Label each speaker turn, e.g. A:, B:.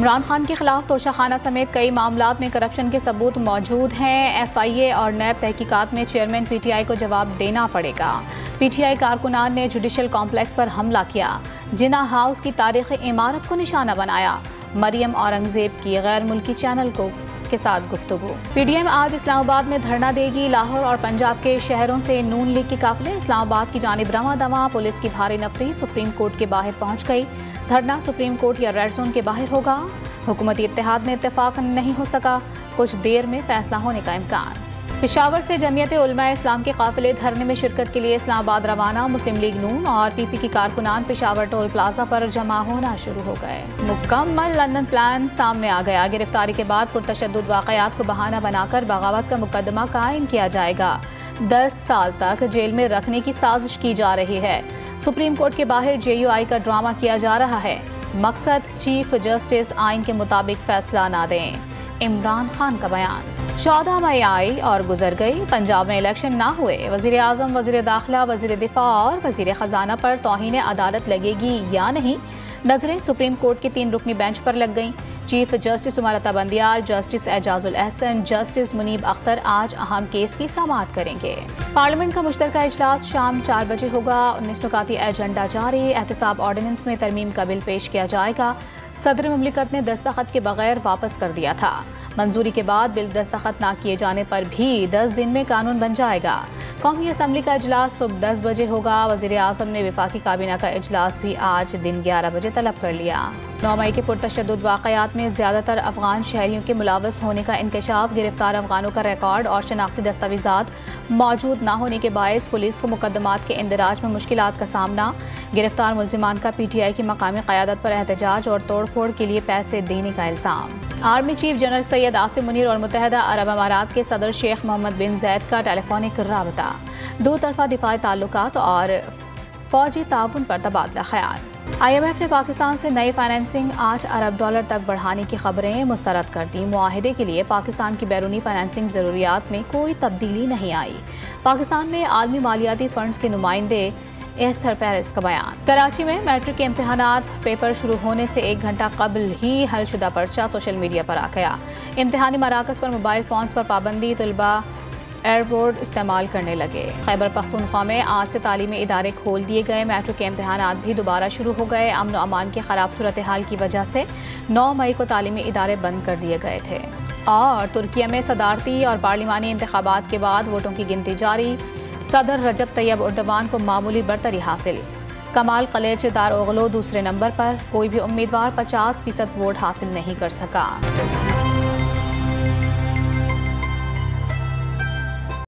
A: इमरान खान के खिलाफ तोशाखाना समेत कई मामलात में करप्शन के सबूत मौजूद हैं। FIA और नैब तहकीकात में चेयरमैन PTI को जवाब देना पड़ेगा। PTI कारकुनान ने जुडिशल कॉम्प्लेक्स पर हमला किया, जिना हाउस की तारीखी इमारत को निशाना बनाया। मरियम औरंगजेब की गैर मुल्की चैनल के साथ गुफ्तगू। PDM आज इस्लामाबाद में धरना देगी। लाहौर और पंजाब के शहरों से नून लीग के काफिले इस्लामाबाद की जानिब रवां दवा। पुलिस की भारी नफरी सुप्रीम कोर्ट के बाहर पहुंच गई। धरना सुप्रीम कोर्ट या रेड जोन के बाहर होगा। हुकूमती इत्तेहाद में इत्तेफाक नहीं हो सका, कुछ देर में फैसला होने का इम्कान। पेशावर से जमीयत उलमा इस्लाम के काफिले धरने में शिरकत के लिए इस्लामाबाद रवाना। मुस्लिम लीग नून और PP की कारकुनान पेशावर टोल प्लाजा पर जमा होना शुरू हो गए। मुकम्मल लंदन प्लान सामने आ गया। गिरफ्तारी के बाद पुरतशद्दुद वाक़यात को बहाना बनाकर बगावत का मुकदमा कायम किया जाएगा। 10 साल तक जेल में रखने की साजिश की जा रही है। सुप्रीम कोर्ट के बाहर JUI का ड्रामा किया जा रहा है। मकसद चीफ जस्टिस आइन के मुताबिक फैसला ना दें। इमरान खान का बयान। 14 मई आई और गुजर गई। पंजाब में इलेक्शन ना हुए। वज़ीर आज़म, वज़ीर दाखिला, वज़ीर दिफा और वज़ीर ख़जाना पर तौहीन अदालत लगेगी या नहीं, नजरें सुप्रीम कोर्ट की 3 रुकनी बेंच पर लग गईं। Chief justice उमरता Bandial, justice Ejazul Ehsan, justice Munib Akhtar आज अहम केस की समाअत करेंगे। पार्लियामेंट का मुश्तरका इजलास शाम 4 बजे होगा। 19 नुकाती एजेंडा जारी। एहतसाब ऑर्डिनेंस में तरमीम का बिल पेश किया जाएगा। सदर मुमलिकत ने दस्तखत के बगैर वापस कर दिया था। मंजूरी के बाद बिल दस्तखत ना किए जाने पर भी 10 दिन में कानून बन जाएगा। कौमी असम्बली का इजलास सुबह 10 बजे होगा। वज़ीर आज़म ने वफाकी काबीना का इजलास भी आज दिन 11 बजे तलब कर लिया। 9 मई के पुरतशद्दुद वाक़यात में ज़्यादातर अफगान शहरियों के मुलव्वस होने का इंकशाफ। गिरफ्तार अफगानों का रिकॉर्ड और शनाख्ती दस्तावेज़ात मौजूद ना होने के बायस पुलिस को मुकदमात के इंदराज में मुश्किलात का सामना। गिरफ्तार मुल्जिमान का PTI की मकामी क़यादत पर एहतजाज और तोड़ फोड़ के लिए पैसे देने का इल्ज़ाम। Army chief general Syed Asim Munir और मुत्तहिदा अरब अमारात के सदर शेख मोहम्मद बिन जैद का टेलीफोनिक राबता। 2 तरफ़ा दिफाई ताल्लुकात और फौजी ताउन पर तबादला ख्याल। IMF ने पाकिस्तान से नई फाइनेंसिंग $8 अरब तक बढ़ाने की खबरें मुस्तरद कर दी। मुआहिदे के लिए पाकिस्तान की बैरूनी फाइनेंसिंग ज़रूरियात में कोई तब्दीली नहीं आई। पाकिस्तान में आलमी मालियाती फंड्स के नुमाइंदे एस्थर पेरिस का बयान। कराची में मैट्रिक के इम्तहानात पेपर शुरू होने से 1 घंटा कबल ही हलशुदा पर्चा सोशल मीडिया पर आ गया। इम्तहानी मराकज़ पर मोबाइल फ़ोन्स पर पाबंदी। तलबा एयरपोर्ट इस्तेमाल करने लगे। खैबर पख्तूनख्वा में आज से तालीमी इदारे खोल दिए गए। मैट्रिक के इम्तहानात भी दोबारा शुरू हो गए। अमन और अमान की खराब सूरत हाल की वजह से 9 मई को तालीमी इदारे बंद कर दिए गए थे। और तुर्किया में सदारती और पार्लिमानी इंतखाबात के बाद वोटों की गिनती जारी। सदर रजब तैयब एर्दोगान को मामूली बरतरी हासिल। कमाल कलेच दारोगलो दूसरे नंबर पर। कोई भी उम्मीदवार 50% वोट हासिल नहीं कर सका।